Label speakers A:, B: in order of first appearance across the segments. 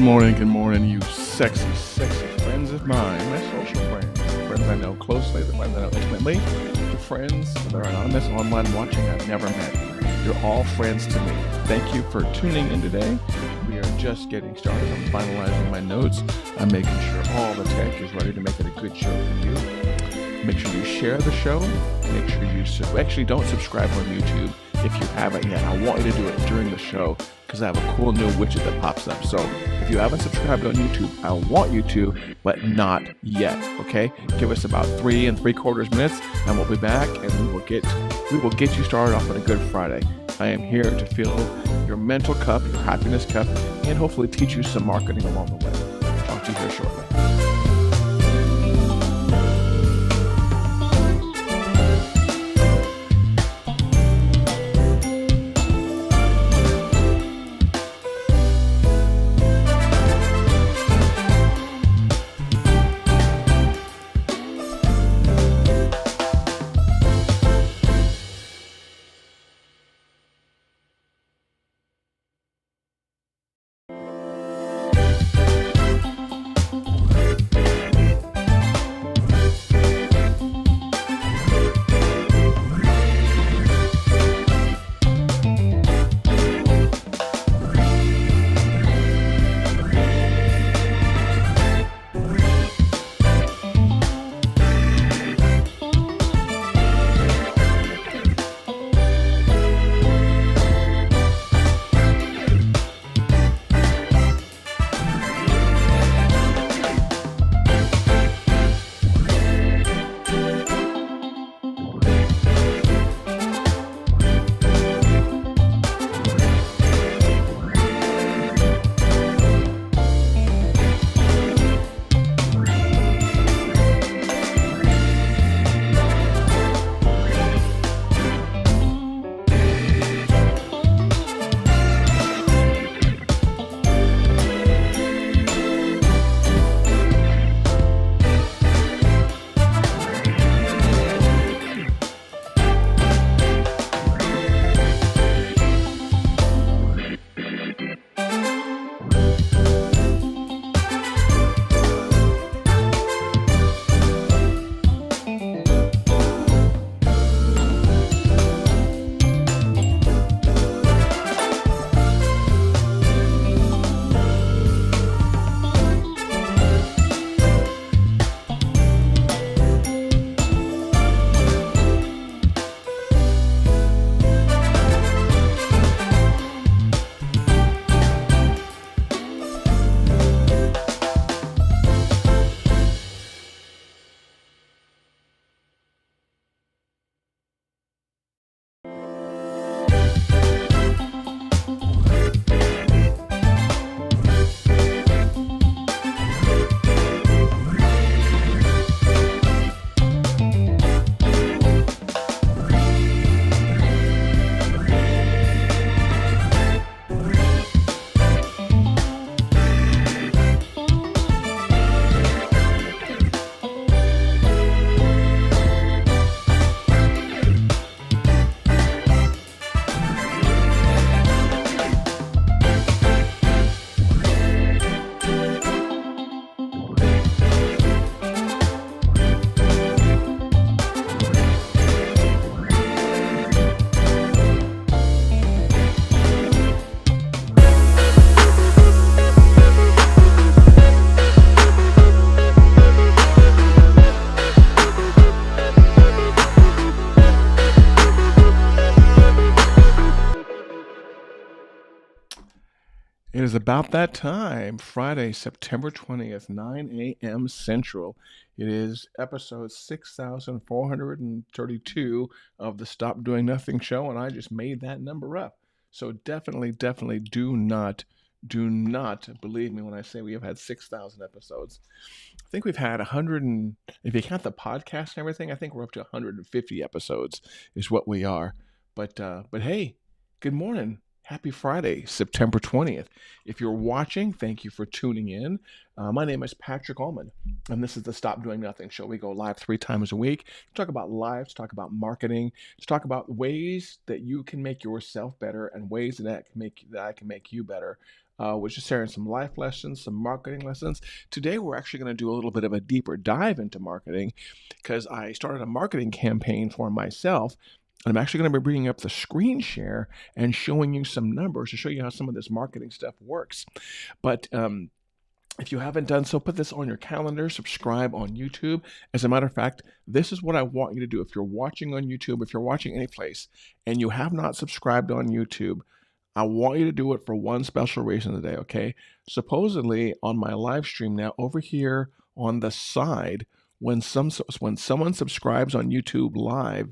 A: morning, you sexy friends of mine, my social friends, the friends I know closely, the friends I know intimately, the friends that are anonymous online watching I've never met. You're all friends to me. Thank you for tuning in today. We are just getting started. I'm finalizing my notes. I'm making sure all the tech is ready to make it a good show for you. Make sure you share the show. Make sure you actually don't subscribe on YouTube if you haven't yet. I want you to do it during the show because I have a cool new widget that pops up. So if you haven't subscribed on YouTube, I want you to, but not yet. Okay? Give us about 3 3/4 minutes, and we'll be back, and we will get you started off on a good Friday. I am here to fill your mental cup, your happiness cup, and hopefully teach you some marketing along the way. Talk to you here shortly. It is about that time, Friday, September 20th, 9 a.m. Central. It is episode 6432 of the Stop Doing Nothing show, and I just made that number up. So definitely do not believe me when I say we have had 6,000 episodes. I think we've had 100 and, if you count the podcast and everything, I think we're up to 150 episodes is what we are. But hey, good morning. Happy Friday, September 20th. If you're watching, thank you for tuning in. My name is Patrick Ullman, and this is the Stop Doing Nothing show. We go live 3 times a week to talk about life, to talk about marketing, to talk about ways that you can make yourself better and ways that I can make you better was just sharing some life lessons, some marketing lessons. Today, we're actually going to do a little bit of a deeper dive into marketing because I started a marketing campaign for myself. I'm actually going to be bringing up the screen share and showing you some numbers to show you how some of this marketing stuff works. But if you haven't done so, put this on your calendar, subscribe on YouTube. As a matter of fact, this is what I want you to do. If you're watching on YouTube, if you're watching any place, and you have not subscribed on YouTube, I want you to do it for one special reason today, okay? Supposedly on my live stream now, over here on the side, when someone subscribes on YouTube Live,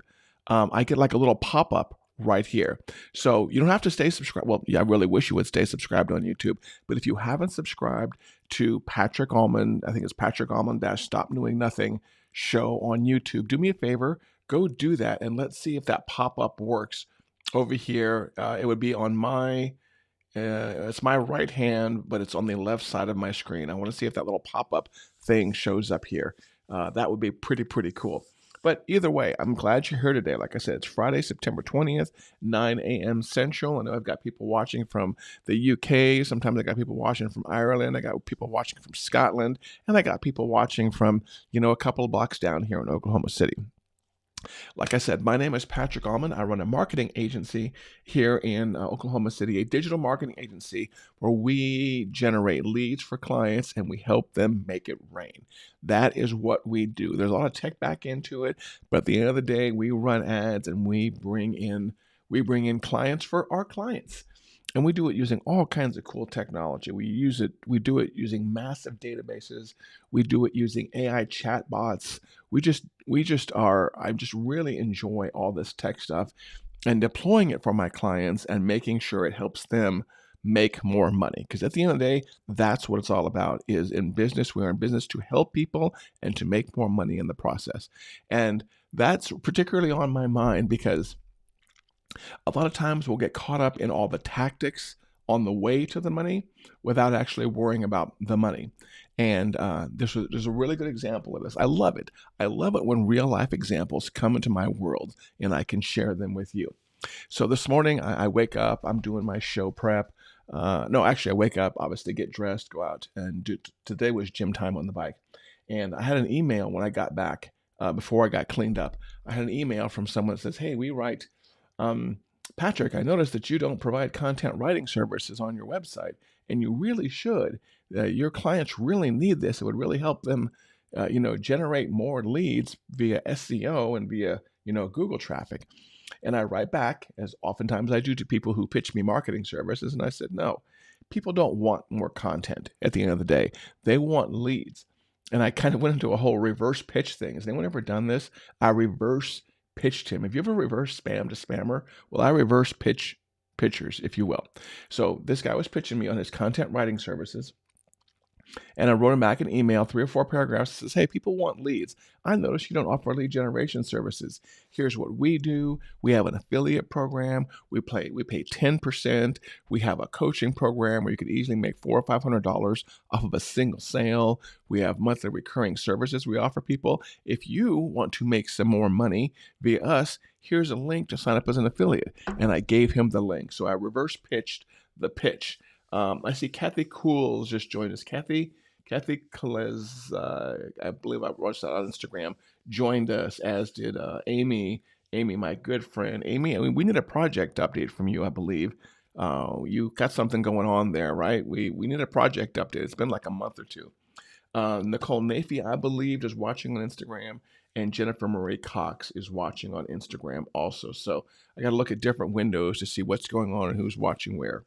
A: I get like a little pop-up right here. So you don't have to stay subscribed. Well, yeah, I really wish you would stay subscribed on YouTube. But if you haven't subscribed to Patrick Allman, I think it's Patrick Allman - Stop Doing Nothing show on YouTube, do me a favor, go do that, and let's see if that pop-up works over here. It would be on my, it's my right hand, but it's on the left side of my screen. I want to see if that little pop-up thing shows up here. That would be pretty cool. But either way, I'm glad you're here today. Like I said, it's Friday, September 20th, 9 a.m. Central. I know I've got people watching from the UK. Sometimes I got people watching from Ireland. I got people watching from Scotland. And I got people watching from, a couple of blocks down here in Oklahoma City. Like I said, my name is Patrick Allman. I run a marketing agency here in Oklahoma City, a digital marketing agency where we generate leads for clients and we help them make it rain. That is what we do. There's a lot of tech back into it, but at the end of the day, we run ads and we bring in clients for our clients. And we do it using all kinds of cool technology. We do it using massive databases. We do it using AI chatbots. I just really enjoy all this tech stuff and deploying it for my clients and making sure it helps them make more money. Because at the end of the day, that's what it's all about. Is in business, we are in business to help people and to make more money in the process. And that's particularly on my mind because a lot of times we'll get caught up in all the tactics on the way to the money without actually worrying about the money. And there's a really good example of this. I love it. I love it when real life examples come into my world and I can share them with you. So this morning I wake up, I'm doing my show prep. No, actually I wake up, obviously get dressed, go out and today was gym time on the bike. And I had an email when I got back, before I got cleaned up. I had an email from someone that says, hey, we write, Patrick, I noticed that you don't provide content writing services on your website, and you really should. Your clients really need this. It would really help them, generate more leads via SEO and via, Google traffic. And I write back, as oftentimes I do to people who pitch me marketing services, and I said, no, people don't want more content at the end of the day. They want leads. And I kind of went into a whole reverse pitch thing. Has anyone ever done this? I reverse pitched him. Have you ever reverse spam to spammer? Well, I reverse pitch pitchers, if you will. So this guy was pitching me on his content writing services. And I wrote him back an email, 3 or 4 paragraphs, that says, hey, people want leads. I noticed you don't offer lead generation services. Here's what we do. We have an affiliate program. We pay 10%. We have a coaching program where you could easily make $400 or $500 off of a single sale. We have monthly recurring services we offer people. If you want to make some more money via us, here's a link to sign up as an affiliate. And I gave him the link. So I reverse pitched the pitch. I see Kathy Cools just joined us. Kathy Calez, I believe I watched that on Instagram, joined us, as did Amy, my good friend. Amy, I mean, we need a project update from you, I believe. You got something going on there, right? We need a project update. It's been like a month or two. Nicole Nafee, I believe, is watching on Instagram, and Jennifer Marie Cox is watching on Instagram also. So I got to look at different windows to see what's going on and who's watching where.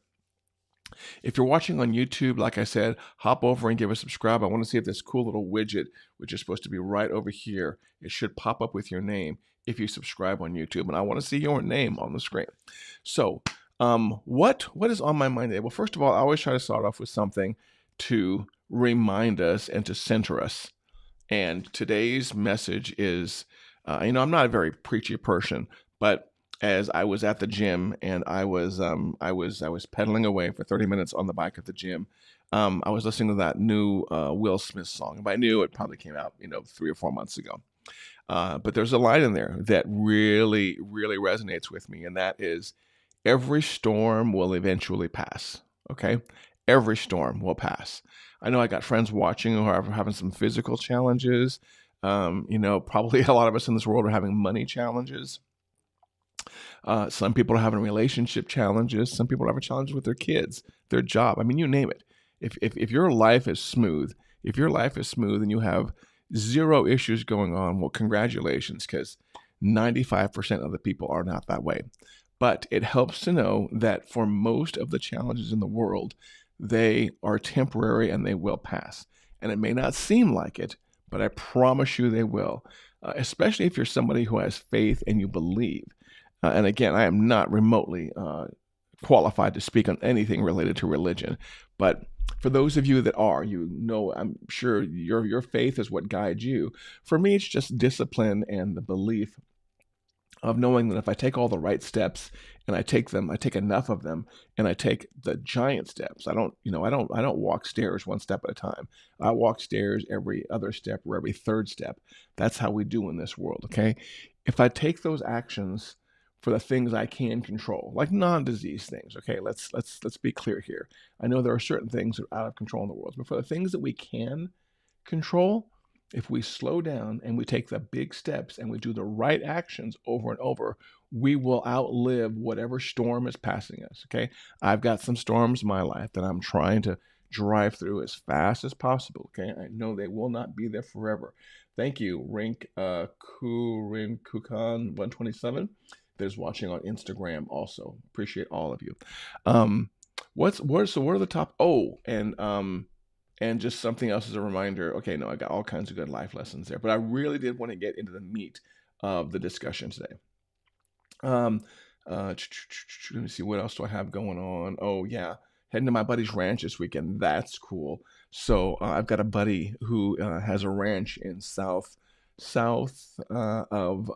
A: If you're watching on YouTube, like I said, hop over and give a subscribe. I want to see if this cool little widget, which is supposed to be right over here, it should pop up with your name if you subscribe on YouTube. And I want to see your name on the screen. So what is on my mind today? Well, first of all, I always try to start off with something to remind us and to center us. And today's message is, I'm not a very preachy person, but as I was at the gym and I was pedaling away for 30 minutes on the bike at the gym, I was listening to that new Will Smith song. If I knew, it probably came out 3 or 4 months ago. But there's a line in there that really resonates with me, and that is, every storm will eventually pass. Okay, Every storm will pass. I know I got friends watching who are having some physical challenges. Probably a lot of us in this world are having money challenges. Some people are having relationship challenges. Some people are having challenges with their kids, their job. I mean, you name it. If your life is smooth, if your life is smooth and you have zero issues going on, well, congratulations, because 95% of the people are not that way. But it helps to know that for most of the challenges in the world, they are temporary and they will pass. And it may not seem like it, but I promise you they will, especially if you're somebody who has faith and you believe. And again, I am not remotely qualified to speak on anything related to religion, but for those of you that are, I'm sure your faith is what guides you. For me, it's just discipline and the belief of knowing that if I take all the right steps and I take enough of them, and I take the giant steps. I don't walk stairs one step at a time. I walk stairs every other step or every third step. That's how we do in this world, okay? If I take those actions for the things I can control, like non-disease things, okay? Let's be clear here. I know there are certain things that are out of control in the world, but for the things that we can control, if we slow down and we take the big steps and we do the right actions over and over, we will outlive whatever storm is passing us. Okay. I've got some storms in my life that I'm trying to drive through as fast as possible. Okay. I know they will not be there forever. Thank you, Rink Kurin Kukan 127. There's watching on Instagram also. Appreciate all of you. What are the top? Oh, and just something else as a reminder. Okay, no, I got all kinds of good life lessons there, but I really did want to get into the meat of the discussion today. Let me see, what else do I have going on? Oh yeah, heading to my buddy's ranch this weekend. That's cool. So I've got a buddy who has a ranch in south of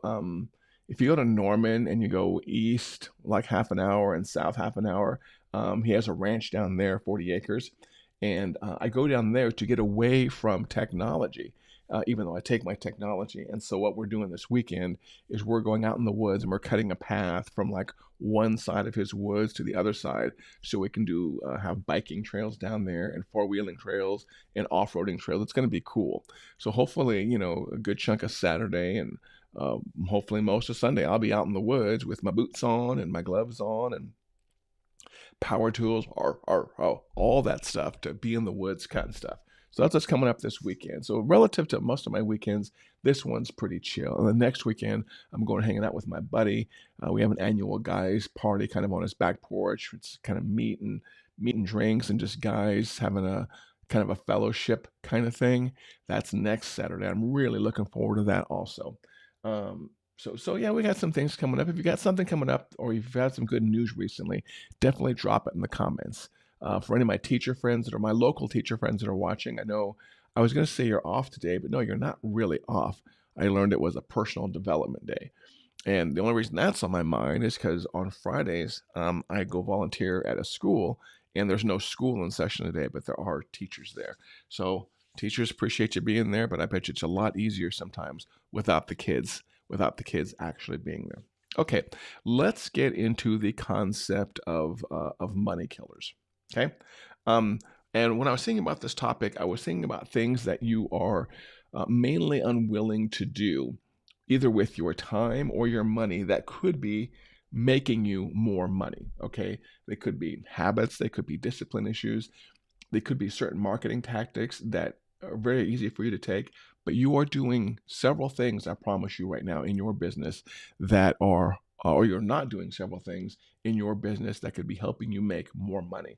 A: if you go to Norman and you go east like half an hour and south half an hour, he has a ranch down there, 40 acres. And I go down there to get away from technology, even though I take my technology. And so what we're doing this weekend is we're going out in the woods and we're cutting a path from like one side of his woods to the other side, so we can do have biking trails down there and four-wheeling trails and off-roading trails. It's going to be cool. So hopefully, a good chunk of Saturday and hopefully most of Sunday, I'll be out in the woods with my boots on and my gloves on and power tools, all that stuff to be in the woods cutting stuff. So that's what's coming up this weekend. So relative to most of my weekends, this one's pretty chill. And the next weekend, I'm going hanging out with my buddy. We have an annual guys party kind of on his back porch. It's kind of meat and drinks and just guys having a kind of a fellowship kind of thing. That's next Saturday. I'm really looking forward to that also. So yeah, we got some things coming up. If you got something coming up or you've had some good news recently, definitely drop it in the comments. For any of my teacher friends that are my local teacher friends that are watching, I know I was going to say you're off today, but no, you're not really off. I learned it was a personal development day. And the only reason that's on my mind is because on Fridays, I go volunteer at a school and there's no school in session today, but there are teachers there. So teachers appreciate you being there, but I bet you it's a lot easier sometimes without the kids actually being there. Okay, let's get into the concept of money killers. Okay, and when I was thinking about this topic, I was thinking about things that you are mainly unwilling to do, either with your time or your money, that could be making you more money. Okay, they could be habits, they could be discipline issues, they could be certain marketing tactics that are very easy for you to take, but you are doing several things, I promise you right now, in your business that are, or you're not doing several things in your business that could be helping you make more money.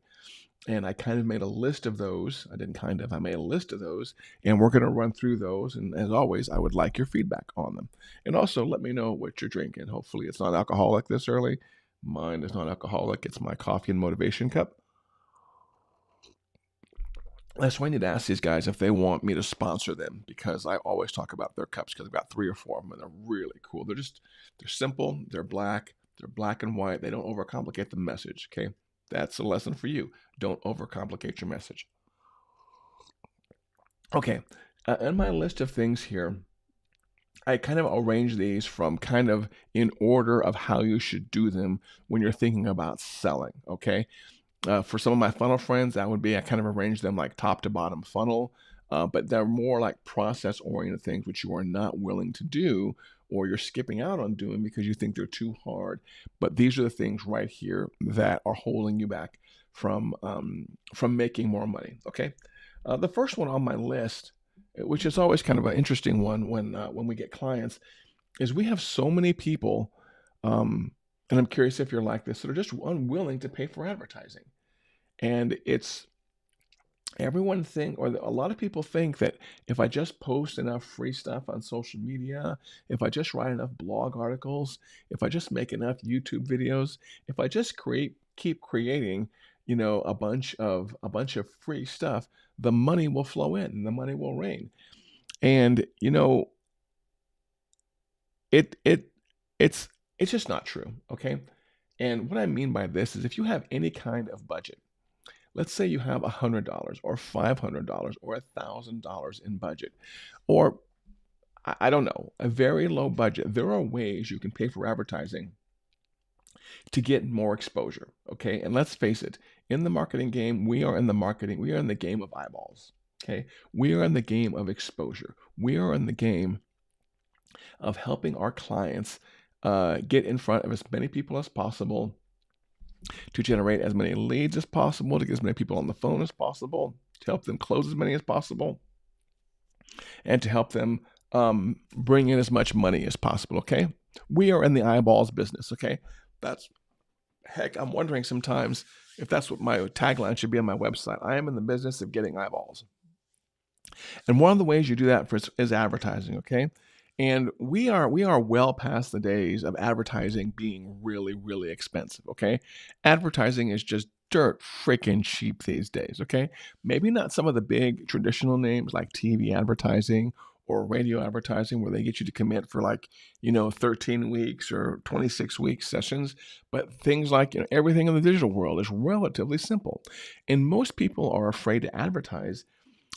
A: And I kind of made a list of those. I made a list of those, and we're going to run through those. And as always, I would like your feedback on them. And also let me know what you're drinking. Hopefully it's not alcoholic this early. Mine is not alcoholic. It's my coffee and motivation cup. That's why I need to ask these guys if they want me to sponsor them, because I always talk about their cups because I've got 3 or 4 of them and they're really cool. They're simple, they're black and white. They don't overcomplicate the message, okay? That's a lesson for you. Don't overcomplicate your message. Okay, in my list of things here, I kind of arrange these from kind of in order of how you should do them when you're thinking about selling, okay? For some of my funnel friends, that would be I kind of arrange them like top to bottom funnel, but they're more like process oriented things which you are not willing to do or you're skipping out on doing because you think they're too hard. But these are the things right here that are holding you back from making more money. Okay, the first one on my list, which is always kind of an interesting one when we get clients, is we have so many people, and I'm curious if you're like this, that are just unwilling to pay for advertising. And it's everyone think, or a lot of people think that if I just post enough free stuff on social media, if I just write enough blog articles, if I just make enough YouTube videos, if I just keep creating, a bunch of free stuff, the money will flow in and the money will rain. And it it's just not true, okay? And what I mean by this is if you have any kind of budget, let's say you have $100 or $500 or $1,000 in budget, or I don't know, a very low budget, there are ways you can pay for advertising to get more exposure, okay? And let's face it, in the marketing game, we are in the game of eyeballs, okay? We are in the game of exposure. We are in the game of helping our clients get in front of as many people as possible, to generate as many leads as possible, to get as many people on the phone as possible, to help them close as many as possible, and to help them bring in as much money as possible, okay? We are in the eyeballs business, okay? I'm wondering sometimes if that's what my tagline should be on my website. I am in the business of getting eyeballs. And one of the ways you do that is advertising, okay? And we are well past the days of advertising being really, really expensive, okay? Advertising is just dirt freaking cheap these days, okay? Maybe not some of the big traditional names like TV advertising or radio advertising where they get you to commit for 13 weeks or 26 week sessions, but things like everything in the digital world is relatively simple. And most people are afraid to advertise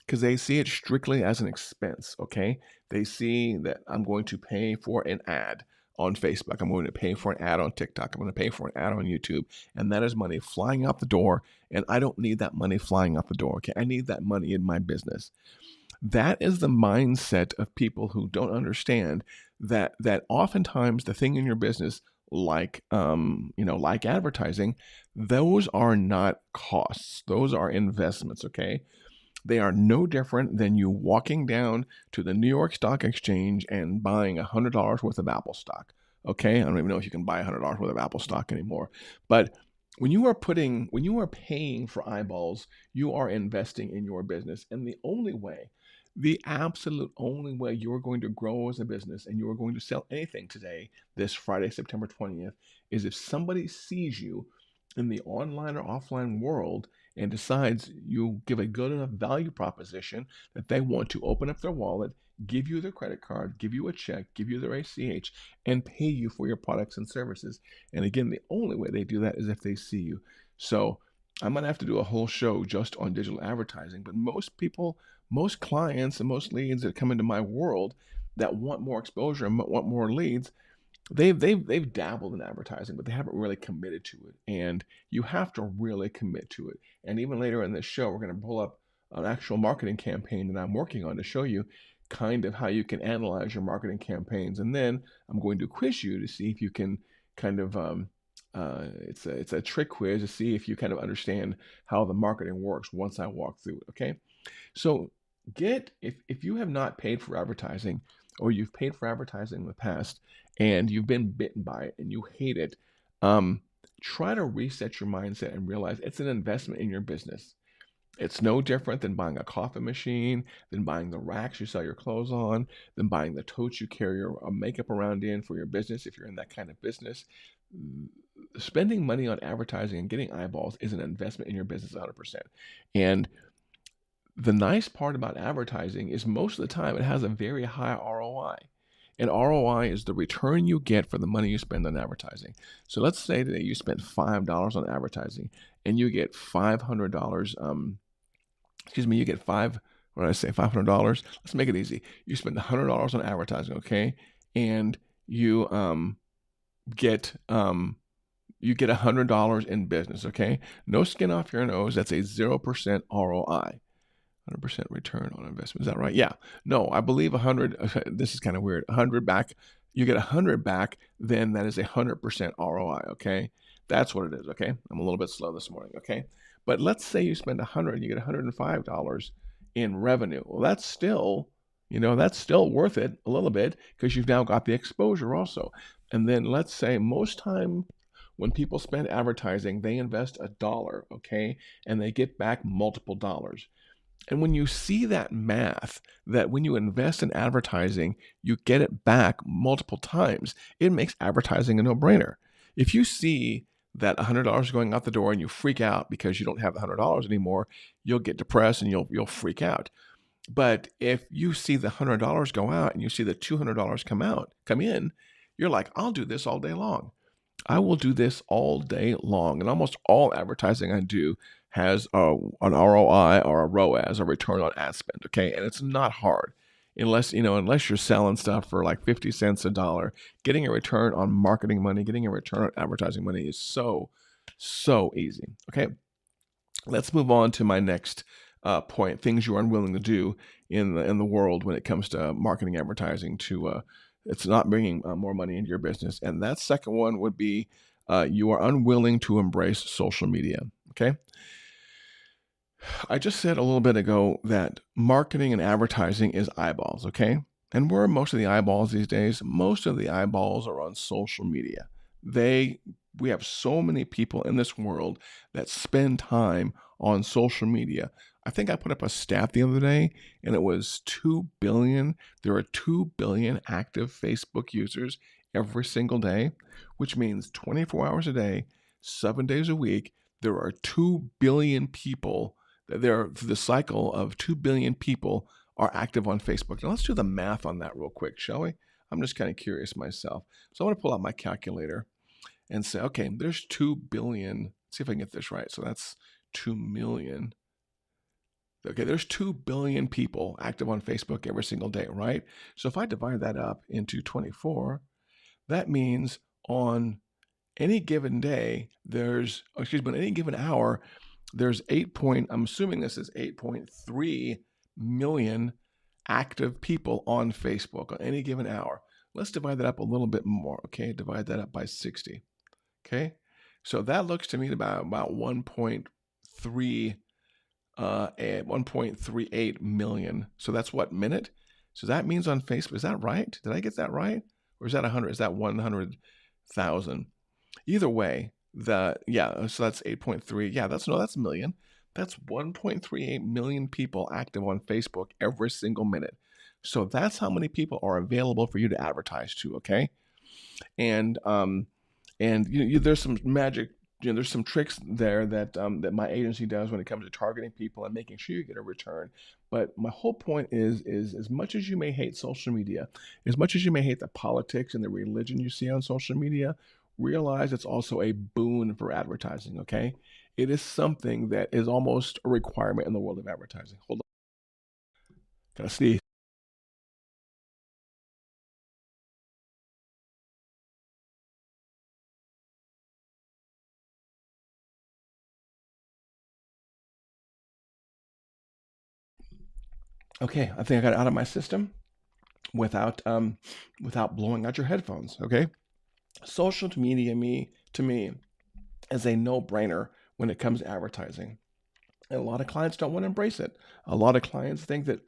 A: because they see it strictly as an expense, okay? They see that I'm going to pay for an ad on Facebook. I'm going to pay for an ad on TikTok. I'm going to pay for an ad on YouTube. And that is money flying out the door. And I don't need that money flying out the door, okay? I need that money in my business. That is the mindset of people who don't understand that oftentimes the thing in your business, like advertising, those are not costs. Those are investments, okay? They are no different than you walking down to the New York Stock Exchange and buying $100 worth of Apple stock. Okay, I don't even know if you can buy $100 worth of Apple stock anymore. But when you are paying for eyeballs, you are investing in your business. And the absolute only way you are going to grow as a business and you are going to sell anything today, this Friday, September 20th, is if somebody sees you in the online or offline world and decides you give a good enough value proposition that they want to open up their wallet, give you their credit card, give you a check, give you their ACH, and pay you for your products and services. And again, the only way they do that is if they see you. So I might have to do a whole show just on digital advertising, but most people, most clients, and most leads that come into my world that want more exposure and want more leads, they've dabbled in advertising, but they haven't really committed to it. And you have to really commit to it. And even later in this show, we're going to pull up an actual marketing campaign that I'm working on to show you kind of how you can analyze your marketing campaigns. And then I'm going to quiz you to see if you can kind of it's a trick quiz to see if you kind of understand how the marketing works once I walk through it. Okay, so if you have not paid for advertising, or you've paid for advertising in the past and you've been bitten by it and you hate it, try to reset your mindset and realize it's an investment in your business. It's no different than buying a coffee machine, than buying the racks you sell your clothes on, than buying the totes you carry your makeup around in for your business if you're in that kind of business. Spending money on advertising and getting eyeballs is an investment in your business 100%. And the nice part about advertising is most of the time it has a very high ROI. And ROI is the return you get for the money you spend on advertising. So let's say that you spent $5 on advertising and you get $500. You get what did I say, $500? Let's make it easy. You spend $100 on advertising, okay? And you get you get $100 in business, okay? No skin off your nose. That's a 0% ROI. 100% return on investment. Is that right? Yeah. No, I believe 100. This is kind of weird. 100 back. You get 100 back, then that is 100% ROI. Okay. That's what it is. Okay. I'm a little bit slow this morning. Okay. But let's say you spend 100 and you get $105 in revenue. Well, that's still, that's still worth it a little bit because you've now got the exposure also. And then let's say most time when people spend advertising, they invest $1, okay, and they get back multiple dollars. And when you see that math, that when you invest in advertising, you get it back multiple times, it makes advertising a no-brainer. If you see that $100 going out the door and you freak out because you don't have the $100 anymore, you'll get depressed and you'll freak out. But if you see the $100 go out and you see the $200 come in, you're like, I'll do this all day long. I will do this all day long. And almost all advertising I do has an ROI or a ROAS, a return on ad spend. Okay. And it's not hard unless you're selling stuff for like 50 cents a dollar. Getting a return on marketing money, getting a return on advertising money is so, so easy. Okay. Let's move on to my next point, things you are unwilling to do in the world when it comes to marketing advertising to it's not bringing more money into your business. And that second one would be you are unwilling to embrace social media. Okay. I just said a little bit ago that marketing and advertising is eyeballs. Okay. And where are most of the eyeballs these days? Most of the eyeballs are on social media. We have so many people in this world that spend time on social media. I think I put up a stat the other day and it was 2 billion. There are 2 billion active Facebook users every single day, which means 24 hours a day, 7 days a week, there are 2 billion people. The cycle of 2 billion people are active on Facebook. Now let's do the math on that real quick, shall we? I'm just kind of curious myself. So I want to pull out my calculator and say, okay, there's 2 billion. Let's see if I can get this right. So that's 2 million. Okay, there's 2 billion people active on Facebook every single day, right? So if I divide that up into 24, that means on any given day, on any given hour, there's I'm assuming this is 8.3 million active people on Facebook on any given hour. Let's divide that up a little bit more, okay? Divide that up by 60, okay? So that looks to me about 1.38 million. So that's what, minute? So that means on Facebook, is that right? Did I get that right? Or is that 100? Is that 100,000? Either way, so that's 8.3. Yeah, that's a million. That's 1.38 million people active on Facebook every single minute. So that's how many people are available for you to advertise to, okay? And there's some magic, there's some tricks there that my agency does when it comes to targeting people and making sure you get a return. But my whole point is as much as you may hate social media, as much as you may hate the politics and the religion you see on social media, realize it's also a boon for advertising, okay? It is something that is almost a requirement in the world of advertising. Hold on. Gotta sneeze. Okay, I think I got it out of my system without blowing out your headphones, okay? Social media to me is a no-brainer when it comes to advertising. And a lot of clients don't want to embrace it. A lot of clients think that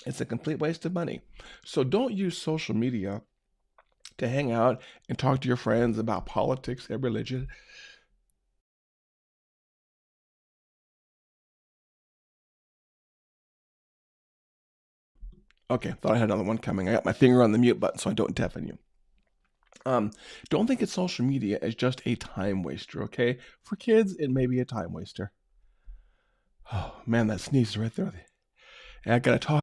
A: it's a complete waste of money. So don't use social media to hang out and talk to your friends about politics and religion. Okay, thought I had another one coming. I got my finger on the mute button so I don't deafen you. Don't think it's social media as just a time waster, okay? For kids, it may be a time waster. Oh, man, that sneeze is right there. I gotta talk.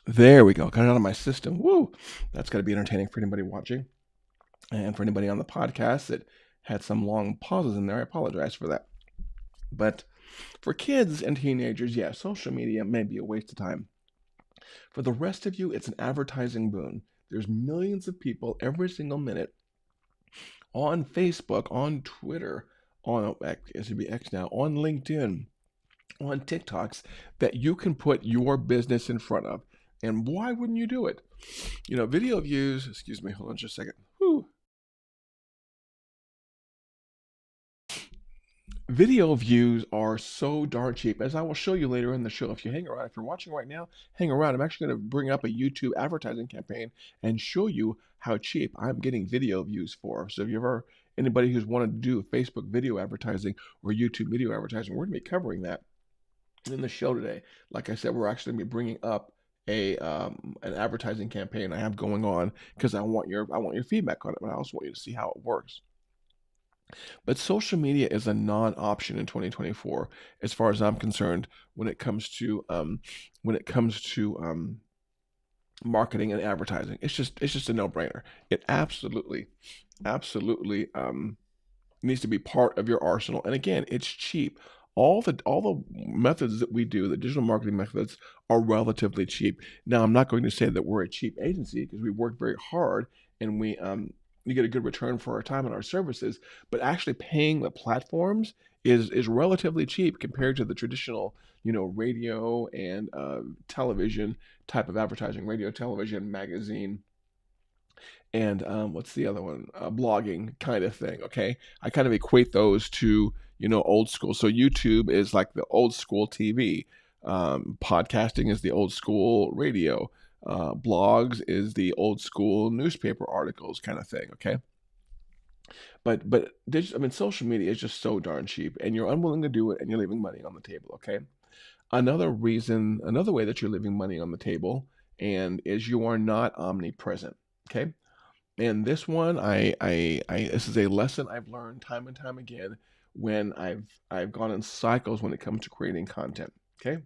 A: There we go. Got it out of my system. Woo! That's gotta be entertaining for anybody watching. And for anybody on the podcast that had some long pauses in there, I apologize for that. But for kids and teenagers, social media may be a waste of time. For the rest of you, it's an advertising boon. There's millions of people every single minute on Facebook, on Twitter, on it should be X now, on LinkedIn, on TikToks that you can put your business in front of. And why wouldn't you do it? Video views, excuse me, hold on just a second. Whew. Video views are so darn cheap, as I will show you later in the show. If you hang around, if you're watching right now, hang around. I'm actually going to bring up a YouTube advertising campaign and show you how cheap I'm getting video views for. So if you ever, anybody who's wanted to do Facebook video advertising or YouTube video advertising, we're going to be covering that in the show today. Like I said, we're actually going to be bringing up an advertising campaign I have going on because I want your feedback on it, but I also want you to see how it works. But social media is a non-option in 2024, as far as I'm concerned, when it comes to marketing and advertising. It's just a no-brainer. It absolutely needs to be part of your arsenal. And again, it's cheap. All the methods that we do, the digital marketing methods, are relatively cheap. Now, I'm not going to say that we're a cheap agency because we work very hard and we get a good return for our time and our services. But actually, paying the platforms is relatively cheap compared to the traditional, radio and television type of advertising, radio, television, magazine, and what's the other one? Blogging kind of thing. Okay, I kind of equate those to old school. So YouTube is like the old school TV. Podcasting is the old school radio. Blogs is the old school newspaper articles kind of thing. Okay, but social media is just so darn cheap, and you're unwilling to do it, and you're leaving money on the table. Okay, another way that you're leaving money on the table, and is you are not omnipresent. Okay. And this one, this is a lesson I've learned time and time again when I've gone in cycles when it comes to creating content. Okay,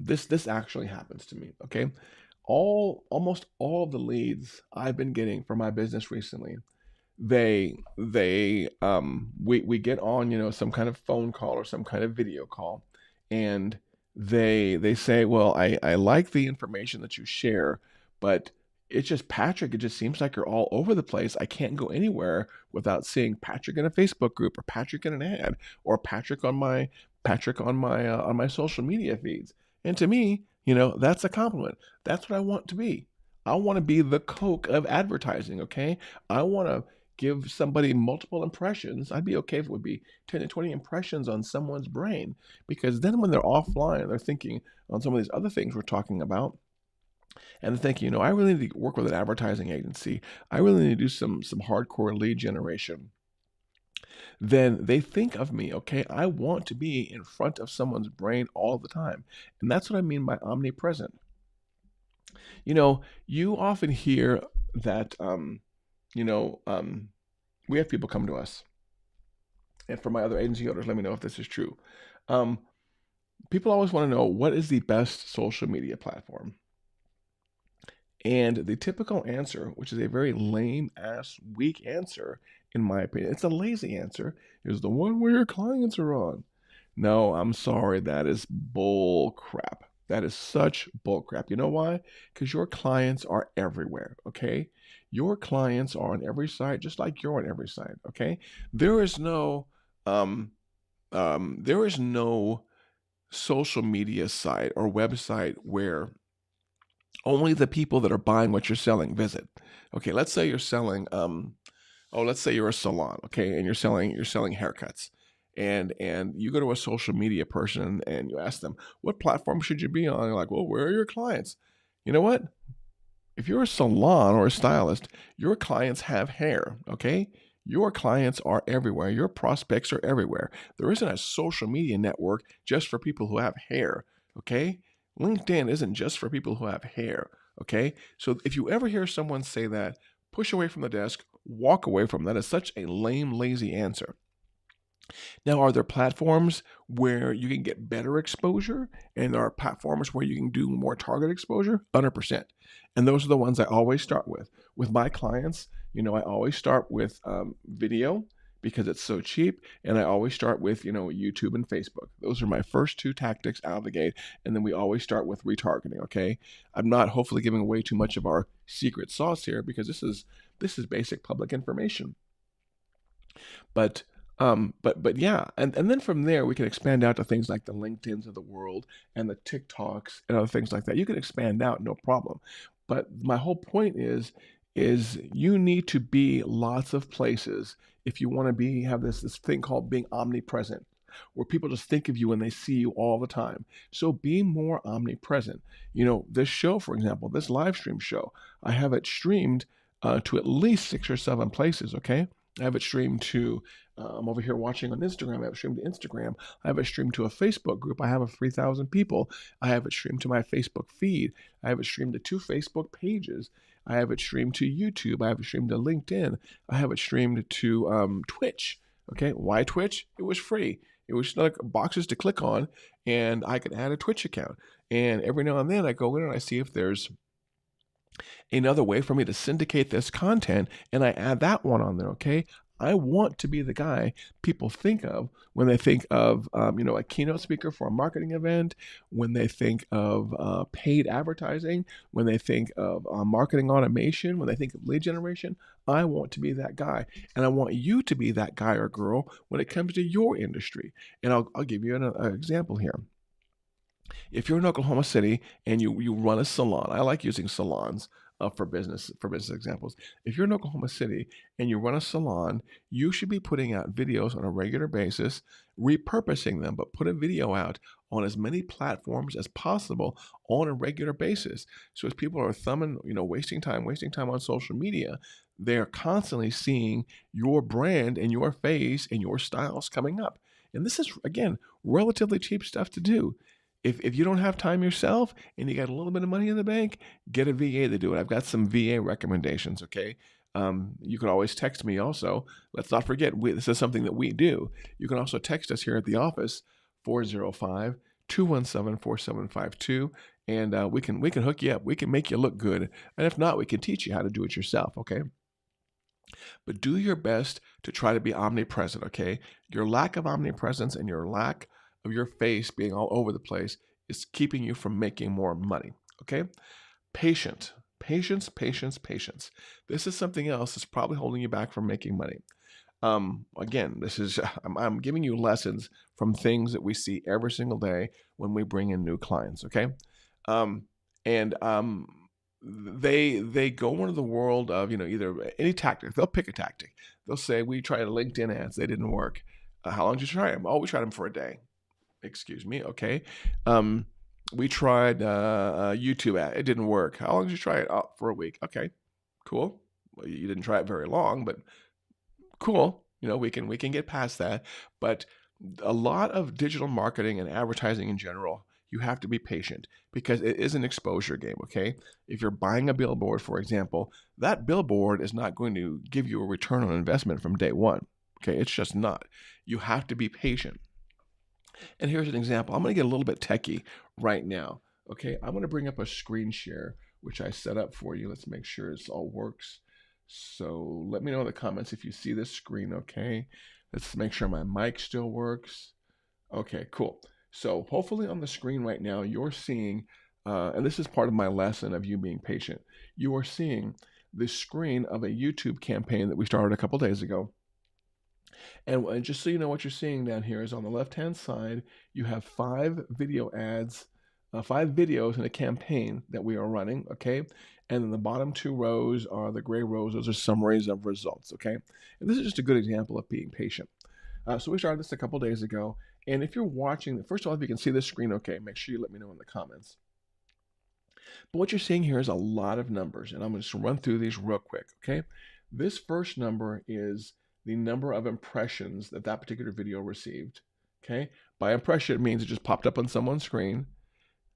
A: this actually happens to me. Okay, almost all of the leads I've been getting for my business recently, we get on some kind of phone call or some kind of video call, and they say, well, I like the information that you share, but it's just Patrick. It just seems like you're all over the place. I can't go anywhere without seeing Patrick in a Facebook group, or Patrick in an ad, or Patrick on my social media feeds. And to me, that's a compliment. That's what I want to be. I want to be the Coke of advertising. Okay, I want to give somebody multiple impressions. I'd be okay if it would be 10 to 20 impressions on someone's brain, because then when they're offline, they're thinking on some of these other things we're talking about. And thinking, I really need to work with an advertising agency. I really need to do some hardcore lead generation. Then they think of me, okay? I want to be in front of someone's brain all the time. And that's what I mean by omnipresent. You often hear that, we have people come to us. And for my other agency owners, let me know if this is true. People always want to know, what is the best social media platform? And the typical answer, which is a very lame ass, weak answer, in my opinion, it's a lazy answer, is the one where your clients are on. No, I'm sorry, that is bull crap. That is such bull crap. You know why? Because your clients are everywhere, okay? Your clients are on every site, just like you're on every site, okay? There is no social media site or website where only the people that are buying what you're selling visit. Okay, let's say you're selling, let's say you're a salon, okay, and you're selling haircuts, and you go to a social media person and you ask them, what platform should you be on? They're like, well, where are your clients? You know what? If you're a salon or a stylist, your clients have hair, okay? Your clients are everywhere. Your prospects are everywhere. There isn't a social media network just for people who have hair, okay? LinkedIn isn't just for people who have hair, okay? So if you ever hear someone say that, push away from the desk, walk away from that. Is such a lame, lazy answer. Now, are there platforms where you can get better exposure, and there are platforms where you can do more target exposure? 100%. And those are the ones I always start with. With my clients, I always start with video, because it's so cheap. And I always start with, YouTube and Facebook. Those are my first two tactics out of the gate. And then we always start with retargeting. Okay. I'm not hopefully giving away too much of our secret sauce here, because this is basic public information. But yeah, and then from there we can expand out to things like the LinkedIn's of the world and the TikToks and other things like that. You can expand out, no problem. But my whole point is you need to be lots of places if you want to have this thing called being omnipresent, where people just think of you when they see you all the time. So be more omnipresent. This show, for example, this live stream show, I have it streamed to at least 6 or 7 places. Okay. I have it streamed to, I'm over here watching on Instagram. I have it streamed to Instagram. I have it streamed to a Facebook group. I have a 3,000 people. I have it streamed to my Facebook feed. I have it streamed to 2 Facebook pages. I have it streamed to YouTube. I have it streamed to LinkedIn. I have it streamed to Twitch. Okay, why Twitch? It was free. It was like boxes to click on, and I could add a Twitch account. And every now and then I go in and I see if there's another way for me to syndicate this content, and I add that one on there. Okay. I want to be the guy people think of when they think of, a keynote speaker for a marketing event, when they think of paid advertising, when they think of marketing automation, when they think of lead generation. I want to be that guy, and I want you to be that guy or girl when it comes to your industry. And I'll give you an example here. If you're in Oklahoma City and you run a salon, I like using salons for business examples. If you're in Oklahoma City and you run a salon, you should be putting out videos on a regular basis, repurposing them, but put a video out on as many platforms as possible on a regular basis. So as people are thumbing, wasting time on social media, they're constantly seeing your brand and your face and your styles coming up. And this is, again, relatively cheap stuff to do. If you don't have time yourself and you got a little bit of money in the bank, get a VA to do it. I've got some VA recommendations, okay? You can always text me also. Let's not forget, this is something that we do. You can also text us here at the office, 405-217-4752, and we can hook you up. We can make you look good. And if not, we can teach you how to do it yourself, okay? But do your best to try to be omnipresent, okay? Your lack of omnipresence and your lack of your face being all over the place is keeping you from making more money, okay? Patience. This is something else that's probably holding you back from making money. Again, I'm giving you lessons from things that we see every single day when we bring in new clients, okay? And they go into the world of, either any tactic. They'll pick a tactic. They'll say, we tried LinkedIn ads. They didn't work. How long did you try them? Oh, we tried them for a day. Excuse me. Okay. We tried YouTube ad. It didn't work. How long did you try it? Oh, for a week. Okay, cool. Well, you didn't try it very long, but cool. We can get past that. But a lot of digital marketing and advertising in general, you have to be patient because it is an exposure game. Okay. If you're buying a billboard, for example, that billboard is not going to give you a return on investment from day one. Okay. It's just not. You have to be patient. And here's an example. I'm going to get a little bit techie right now. Okay, I'm going to bring up a screen share, which I set up for you. Let's make sure this all works. So let me know in the comments if you see this screen, okay? Let's make sure my mic still works. Okay, cool. So hopefully on the screen right now, you're seeing, and this is part of my lesson of you being patient, you are seeing the screen of a YouTube campaign that we started a couple days ago. And just so you know, what you're seeing down here is on the left-hand side, you have 5 video ads, 5 videos in a campaign that we are running, okay? And then the bottom 2 rows are the gray rows. Those are summaries of results, okay? And this is just a good example of being patient. So we started this a couple days ago. And if you're watching, first of all, if you can see this screen okay, make sure you let me know in the comments. But what you're seeing here is a lot of numbers, and I'm going to just run through these real quick, okay? This first number is the number of impressions that particular video received, okay? By impression, it means it just popped up on someone's screen.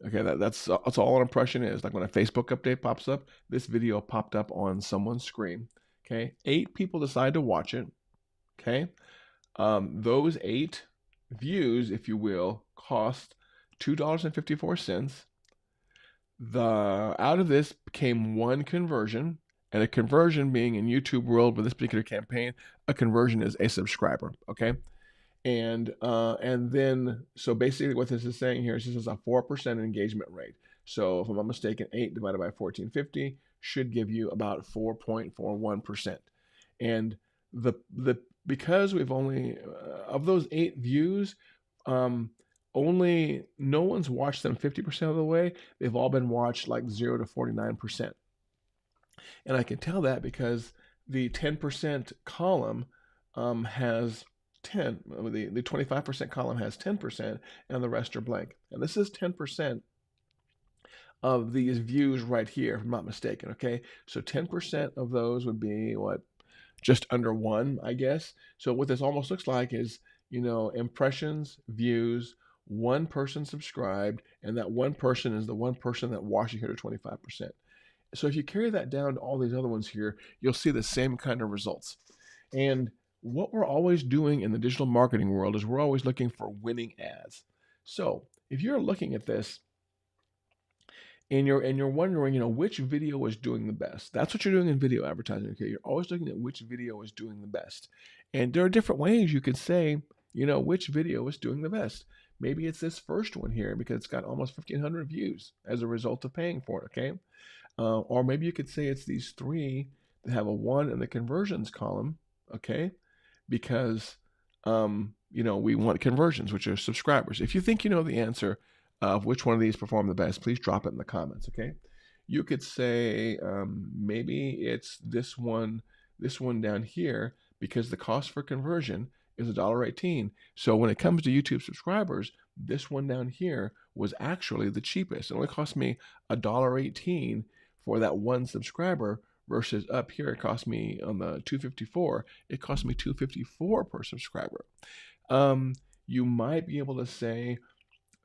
A: Okay, that's all an impression is. Like when a Facebook update pops up, this video popped up on someone's screen, okay? 8 people decide to watch it, okay? Those 8 views, if you will, cost $2.54. Out of this came 1 conversion, And a conversion being in YouTube world with this particular campaign, a conversion is a subscriber, okay? And then so basically what this is saying here is this is a 4% engagement rate. So if I'm not mistaken, 8 divided by 1450 should give you about 4.41%. And the because we've only of those 8 views, only no one's watched them 50% of the way. They've all been watched like 0 to 49%. And I can tell that because the 10% column has 10, the 25% column has 10%, and the rest are blank. And this is 10% of these views right here, if I'm not mistaken, okay? So 10% of those would be what? Just under 1, I guess. So what this almost looks like is, impressions, views, one person subscribed, and that one person is the one person that watched it here to 25%. So if you carry that down to all these other ones here, you'll see the same kind of results. And what we're always doing in the digital marketing world is we're always looking for winning ads. So if you're looking at this and you're wondering, which video is doing the best, that's what you're doing in video advertising. Okay, you're always looking at which video is doing the best, and there are different ways you could say, which video is doing the best. Maybe it's this first one here because it's got almost 1,500 views as a result of paying for it. Okay. Or maybe you could say it's these 3 that have a 1 in the conversions column, okay? Because, we want conversions, which are subscribers. If you think you know the answer of which one of these perform the best, please drop it in the comments, okay? You could say maybe it's this one down here, because the cost for conversion is $1.18. So when it comes to YouTube subscribers, this one down here was actually the cheapest. It only cost me $1.18 for that one subscriber, versus up here it cost me on the 254, it cost me $2.54 per subscriber. You might be able to say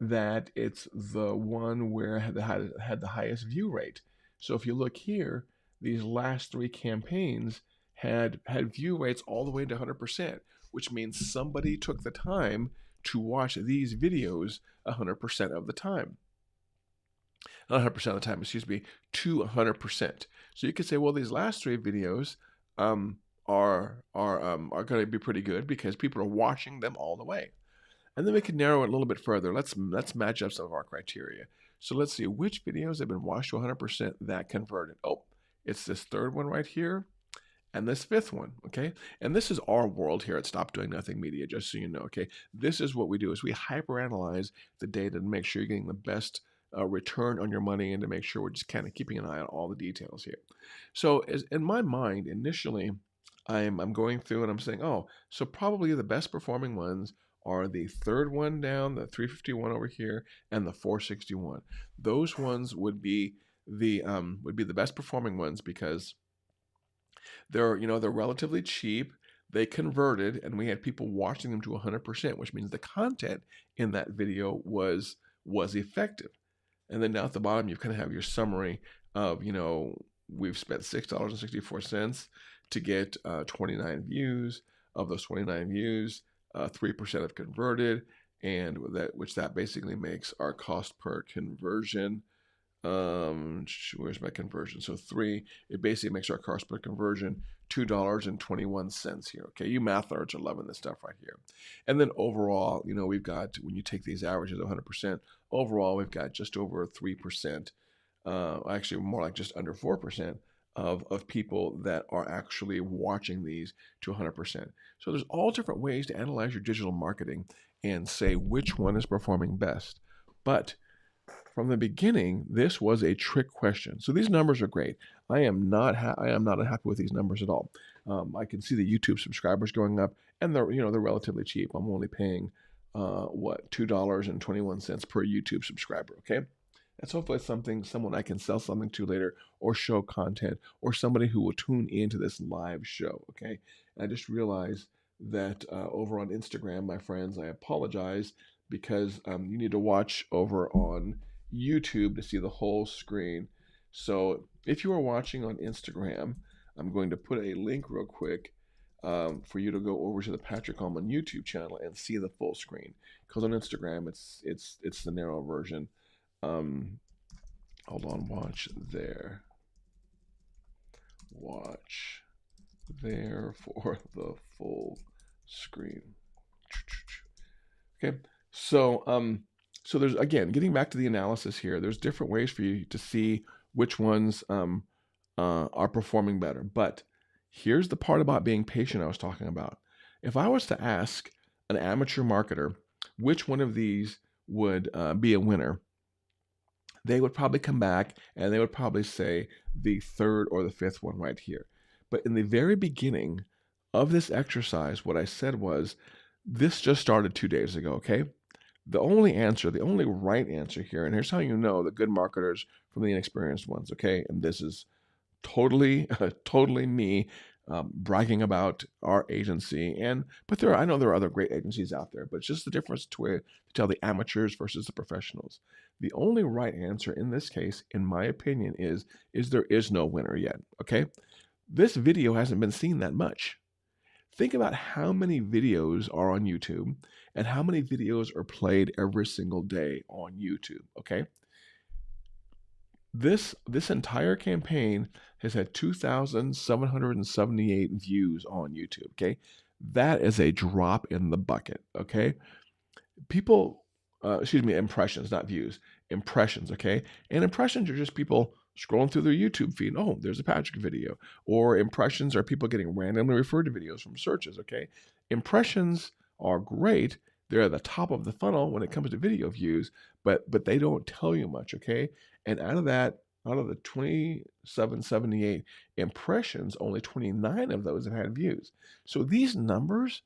A: that it's the one where had the highest view rate. So if you look here, these last 3 campaigns had view rates all the way to 100%, which means somebody took the time to watch these videos 100% of the time. Not 100% of the time, excuse me, to 100%. So you could say, well, these last 3 videos are going to be pretty good because people are watching them all the way. And then we can narrow it a little bit further. Let's match up some of our criteria. So let's see which videos have been watched to 100% that converted. Oh, it's this 3rd one right here and this 5th one, okay? And this is our world here at Stop Doing Nothing Media, just so you know, okay? This is what we do, is we hyperanalyze the data to make sure you're getting the best return on your money, and to make sure we're just kind of keeping an eye on all the details here. So in my mind, initially, I'm going through and I'm saying, oh, so probably the best performing ones are the 3rd one down, the 351 over here, and the 461. Those ones would be the best performing ones because they're relatively cheap. They converted, and we had people watching them to 100%, which means the content in that video was effective. And then down at the bottom, you kind of have your summary of, we've spent $6.64 to get 29 views. Of those 29 views, 3% have converted, and which basically makes our cost per conversion. Where's my conversion? So 3, it basically makes our cost per conversion $2.21 here. Okay, you math nerds are loving this stuff right here. And then overall, we've got, when you take these averages of 100%, overall we've got just over 3%, actually more like just under 4% of people that are actually watching these to 100%. So there's all different ways to analyze your digital marketing and say which one is performing best. But from the beginning, this was a trick question. So these numbers are great. I am not unhappy with these numbers at all. I can see the YouTube subscribers going up, and they're relatively cheap. I'm only paying $2.21 per YouTube subscriber. Okay, that's hopefully someone I can sell something to later, or show content, or somebody who will tune into this live show. Okay, and I just realized that over on Instagram, my friends, I apologize because you need to watch over on YouTube to see the whole screen. So if you are watching on Instagram, I'm going to put a link real quick for you to go over to the Patrick Allman YouTube channel and see the full screen. Because on Instagram, it's the narrow version. Hold on, watch there. watch there for the full screen. Okay, so there's, again, getting back to the analysis here. There's different ways for you to see which ones are performing better. But here's the part about being patient I was talking about. If I was to ask an amateur marketer which one of these would be a winner, they would probably come back and they would probably say the third or the fifth one right here. But in the very beginning of this exercise, what I said was, this just started 2 days ago, okay? The only answer, the only right answer here, and here's how you know the good marketers from the inexperienced ones, okay? And this is totally, totally me bragging about our agency. But I know there are other great agencies out there, but it's just the difference to tell the amateurs versus the professionals. The only right answer in this case, in my opinion, is there is no winner yet. Okay, this video hasn't been seen that much. Think about how many videos are on YouTube and how many videos are played every single day on YouTube. Okay. This entire campaign has had 2,778 views on YouTube. Okay, that is a drop in the bucket. Okay, people, impressions, not views, impressions. Okay, and impressions are just people scrolling through their YouTube feed. Oh, there's a Patrick video. Or impressions are people getting randomly referred to videos from searches. Okay, impressions are great. They're at the top of the funnel when it comes to video views, but they don't tell you much. Okay, and out of the 2,778 impressions, only 29 of those have had views. So these numbers,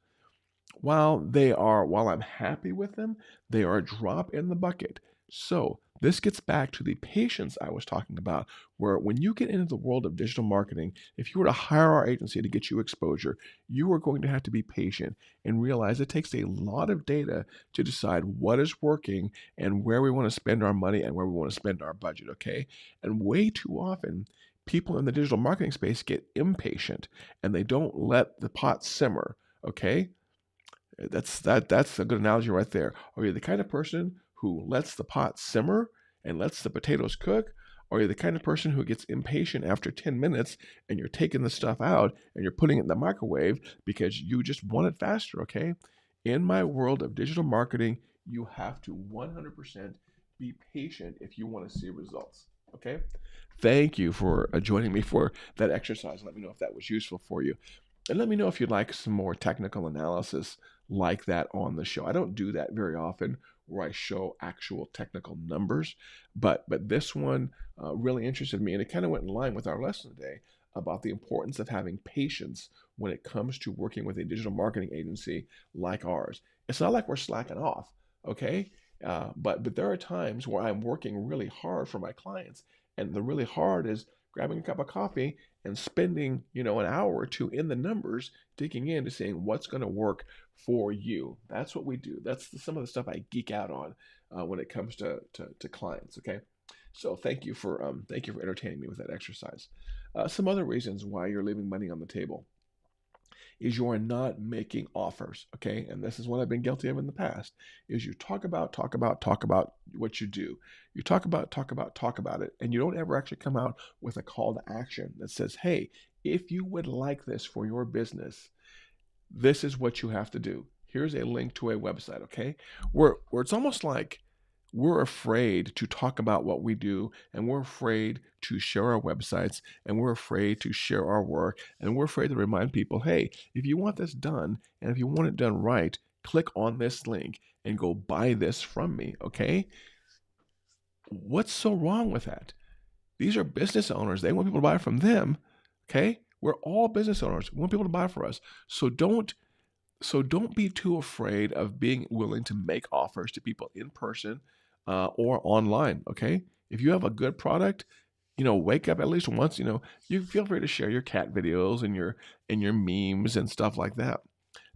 A: while I'm happy with them, they are a drop in the bucket. So this gets back to the patience I was talking about, where when you get into the world of digital marketing, if you were to hire our agency to get you exposure, you are going to have to be patient and realize it takes a lot of data to decide what is working and where we want to spend our money and where we want to spend our budget, okay? And way too often, people in the digital marketing space get impatient and they don't let the pot simmer, okay? That's a good analogy right there. Are you the kind of person who lets the pot simmer and lets the potatoes cook? Or are you the kind of person who gets impatient after 10 minutes and you're taking the stuff out and you're putting it in the microwave because you just want it faster, okay? In my world of digital marketing, you have to 100% be patient if you want to see results, okay? Thank you for joining me for that exercise. Let me know if that was useful for you. And let me know if you'd like some more technical analysis like that on the show. I don't do that very often where I show actual technical numbers, but this one really interested me, and it kind of went in line with our lesson today about the importance of having patience when it comes to working with a digital marketing agency like ours. It's not like we're slacking off, okay? But there are times where I'm working really hard for my clients, and the really hard is grabbing a cup of coffee and spending, an hour or two in the numbers, digging into seeing what's going to work for you. That's what we do. That's some of the stuff I geek out on when it comes to clients. Okay, so thank you for entertaining me with that exercise. Some other reasons why you're leaving money on the table is you are not making offers, okay? And this is what I've been guilty of in the past, is you talk about what you do. You talk about it, and you don't ever actually come out with a call to action that says, hey, if you would like this for your business, this is what you have to do. Here's a link to a website, okay? Where it's almost like we're afraid to talk about what we do, and we're afraid to share our websites, and we're afraid to share our work, and we're afraid to remind people, hey, if you want this done, and if you want it done right, click on this link and go buy this from me, okay? What's so wrong with that? These are business owners. They want people to buy from them, okay? We're all business owners. We want people to buy for us. So don't be too afraid of being willing to make offers to people in person or online, okay? If you have a good product, wake up at least once, you feel free to share your cat videos and your memes and stuff like that.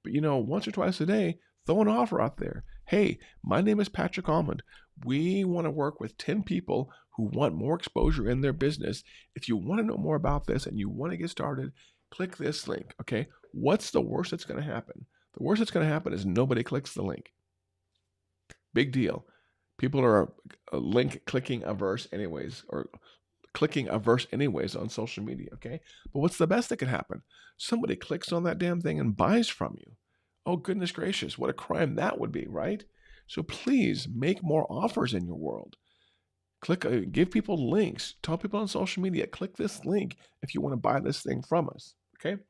A: But once or twice a day, throw an offer out there. Hey, my name is Patrick Almond. We want to work with 10 people who want more exposure in their business. If you want to know more about this and you want to get started, click this link, okay? What's the worst that's going to happen? The worst that's going to happen is nobody clicks the link. Big deal. People are link clicking averse anyways, or clicking a verse anyways on social media, okay? But what's the best that could happen? Somebody clicks on that damn thing and buys from you. Oh, goodness gracious, what a crime that would be, right? So please make more offers in your world. Give people links. Tell people on social media, click this link if you want to buy this thing from us, okay?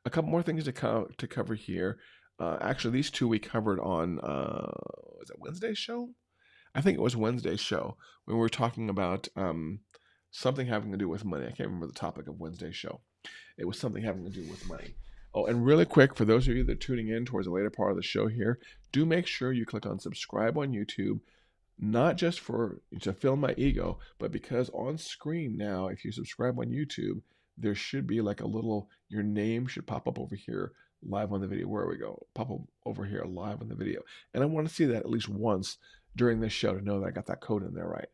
A: A couple more things to cover here. Actually, these two we covered on, was it Wednesday's show? I think it was Wednesday's show when we were talking about something having to do with money. I can't remember the topic of Wednesday's show. It was something having to do with money. Oh, and really quick, for those of you that are tuning in towards the later part of the show here, do make sure you click on subscribe on YouTube, not just to fill my ego, but because on screen now, if you subscribe on YouTube, there should be like your name should pop up over here live on the video. Where we go? Pop up over here live on the video. And I want to see that at least once during this show to know that I got that code in there right.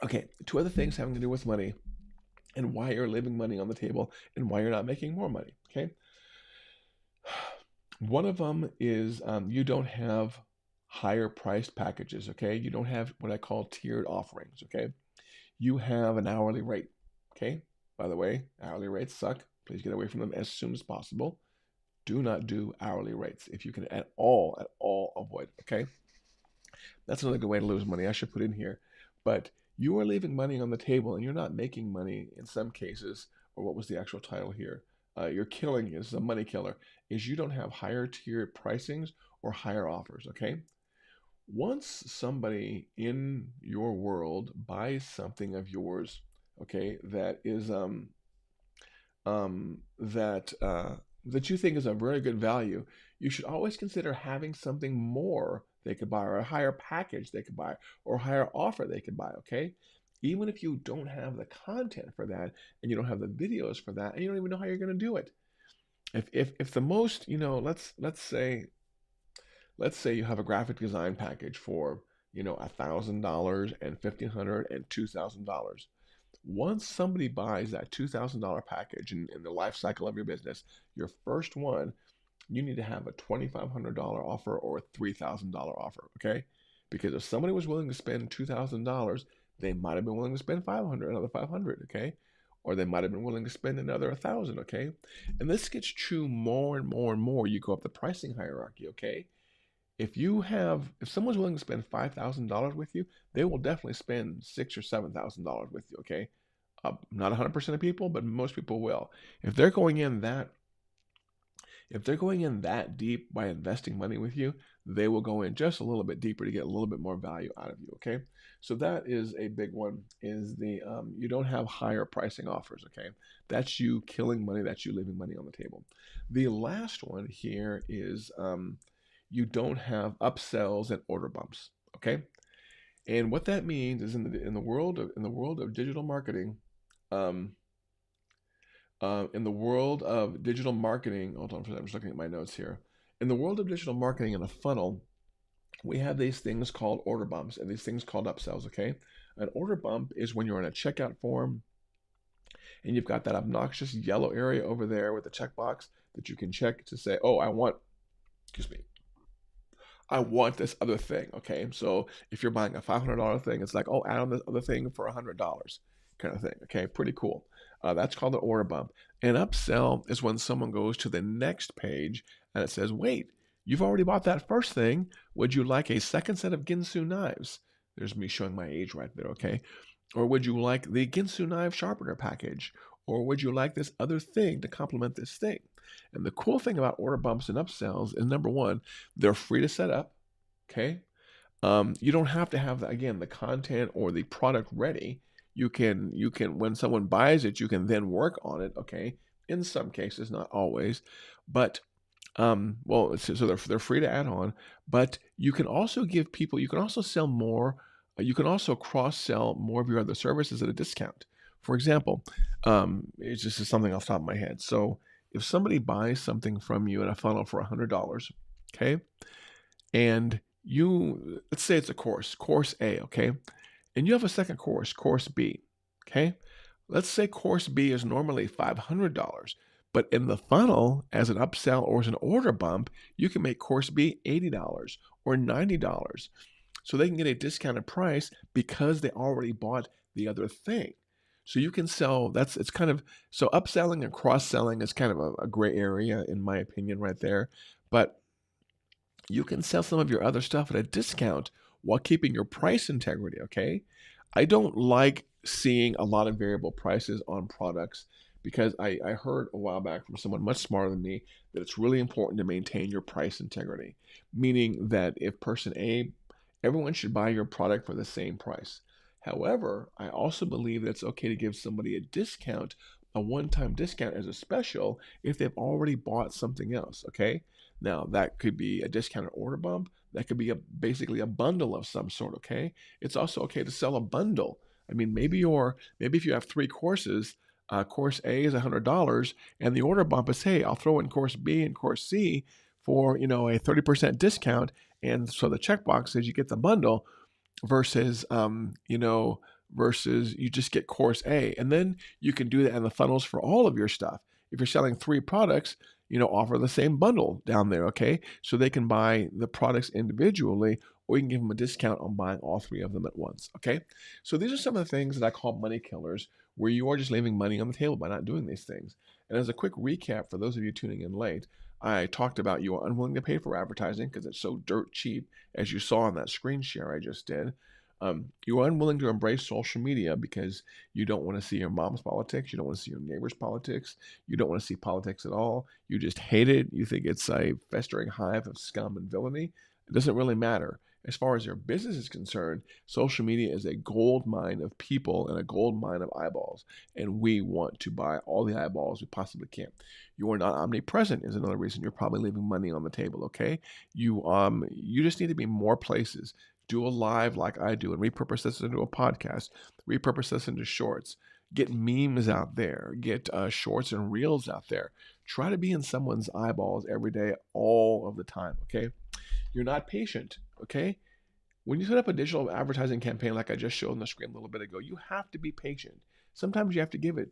A: Okay, two other things having to do with money and why you're leaving money on the table and why you're not making more money, okay? One of them is you don't have higher priced packages, okay? You don't have what I call tiered offerings, okay? You have an hourly rate, okay? By the way, hourly rates suck. Please get away from them as soon as possible. Do not do hourly rates if you can at all avoid, okay? That's another good way to lose money. I should put in here. But you are leaving money on the table and you're not making money in some cases, or what was the actual title here? You're killing, this is a money killer, is you don't have higher tier pricings or higher offers, okay? Once somebody in your world buys something of yours, okay, that is that you think is a very good value, you should always consider having something more they could buy, or a higher package they could buy, or a higher offer they could buy, okay? Even if you don't have the content for that, and you don't have the videos for that, and you don't even know how you're going to do it. If the most, let's say you have a graphic design package for, $1,000 and $1,500 and $2,000. Once somebody buys that $2,000 package in the life cycle of your business, your first one, you need to have a $2,500 offer or a $3,000 offer, okay? Because if somebody was willing to spend $2,000, they might have been willing to spend another $500, okay? Or they might have been willing to spend another $1,000, okay? And this gets true more and more and more. You go up the pricing hierarchy, okay? If someone's willing to spend $5,000 with you, they will definitely spend $6,000 or $7,000 with you, okay? Not 100% of people, but most people will. If they're going in that deep by investing money with you, they will go in just a little bit deeper to get a little bit more value out of you, okay? So that is a big one, is you don't have higher pricing offers, okay? That's you killing money, that's you leaving money on the table. The last one here is you don't have upsells and order bumps, okay? And what that means is in the world of digital marketing, hold on, I'm just looking at my notes here. In the world of digital marketing in a funnel, we have these things called order bumps and these things called upsells, okay? An order bump is when you're in a checkout form and you've got that obnoxious yellow area over there with the checkbox that you can check to say, oh, I want this other thing, okay? So if you're buying a $500 thing, it's like, oh, add on this other thing for $100 kind of thing, okay? Pretty cool. That's called an order bump. An upsell is when someone goes to the next page and it says, wait, you've already bought that first thing. Would you like a second set of Ginsu knives? There's me showing my age right there, okay? Or would you like the Ginsu knife sharpener package? Or would you like this other thing to complement this thing? And the cool thing about order bumps and upsells is, number one, they're free to set up, okay? You don't have to have, the content or the product ready. You can, when someone buys it, you can then work on it, okay? In some cases, not always, but so they're free to add on, but you can also sell more. You can also cross-sell more of your other services at a discount. For example, it's just something off the top of my head. So if somebody buys something from you in a funnel for $100, okay, and let's say it's a course A, okay, and you have a second course B, okay, let's say course B is normally $500, but in the funnel, as an upsell or as an order bump, you can make course B $80 or $90. so they can get a discounted price because they already bought the other thing. So you can sell, it's kind of, so upselling and cross selling is kind of a gray area in my opinion right there. But you can sell some of your other stuff at a discount while keeping your price integrity, okay? I don't like seeing a lot of variable prices on products because I heard a while back from someone much smarter than me that it's really important to maintain your price integrity, meaning that if person A, everyone should buy your product for the same price. However, I also believe that it's okay to give somebody a discount, a one time discount as a special if they've already bought something else, okay? Now, that could be a discounted order bump. That could be basically a bundle of some sort, okay? It's also okay to sell a bundle. I mean, maybe if you have three courses, course A is $100, and the order bump is, hey, I'll throw in course B and course C for a 30% discount, and so the checkbox says you get the bundle versus versus you just get course A. And then you can do that in the funnels for all of your stuff. If you're selling three products, offer the same bundle down there, okay? So they can buy the products individually, or you can give them a discount on buying all three of them at once, okay? So these are some of the things that I call money killers, where you are just leaving money on the table by not doing these things. And as a quick recap for those of you tuning in late, I talked about you are unwilling to pay for advertising because it's so dirt cheap, as you saw in that screen share I just did. You are unwilling to embrace social media because you don't want to see your mom's politics, you don't want to see your neighbor's politics, you don't want to see politics at all. You just hate it. You think it's a festering hive of scum and villainy. It doesn't really matter. As far as your business is concerned, social media is a gold mine of people and a gold mine of eyeballs. And we want to buy all the eyeballs we possibly can. You are not omnipresent is another reason you're probably leaving money on the table, okay? You just need to be more places. Do a live like I do and repurpose this into a podcast, repurpose this into shorts, get memes out there, get shorts and reels out there. Try to be in someone's eyeballs every day, all of the time, okay? You're not patient, okay? When you set up a digital advertising campaign like I just showed on the screen a little bit ago, you have to be patient. Sometimes you have to give it,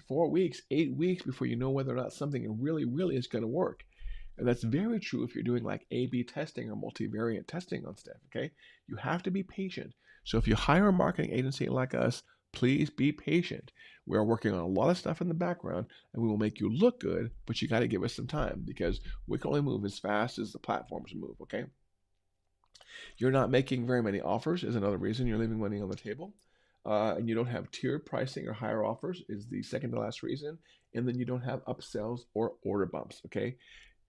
A: 4 weeks, 8 weeks before you know whether or not something really, really is going to work. And that's very true if you're doing like A/B testing or multivariate testing on stuff, okay? You have to be patient. So if you hire a marketing agency like us, please be patient. We're working on a lot of stuff in the background and we will make you look good, but you got to give us some time because we can only move as fast as the platforms move, okay? You're not making very many offers is another reason you're leaving money on the table. And you don't have tiered pricing or higher offers is the second to last reason. And then you don't have upsells or order bumps, okay?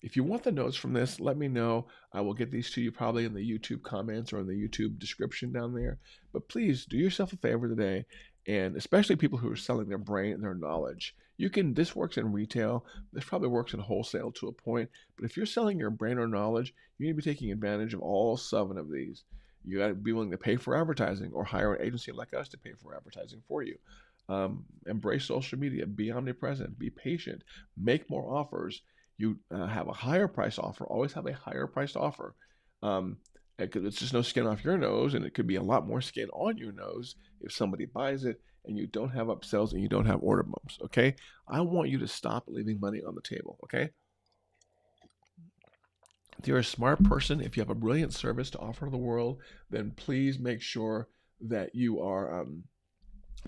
A: If you want the notes from this, let me know. I will get these to you probably in the YouTube comments or in the YouTube description down there. But please do yourself a favor today, and especially people who are selling their brain and their knowledge. This works in retail. This probably works in wholesale to a point. But if you're selling your brain or knowledge, you need to be taking advantage of all 7 of these. You got to be willing to pay for advertising or hire an agency like us to pay for advertising for you. Embrace social media. Be omnipresent. Be patient. Make more offers. You have a higher price offer. Always have a higher priced offer. It's just no skin off your nose, and it could be a lot more skin on your nose if somebody buys it and you don't have upsells and you don't have order bumps. Okay, I want you to stop leaving money on the table. Okay, if you're a smart person, if you have a brilliant service to offer to the world, then please make sure that you are.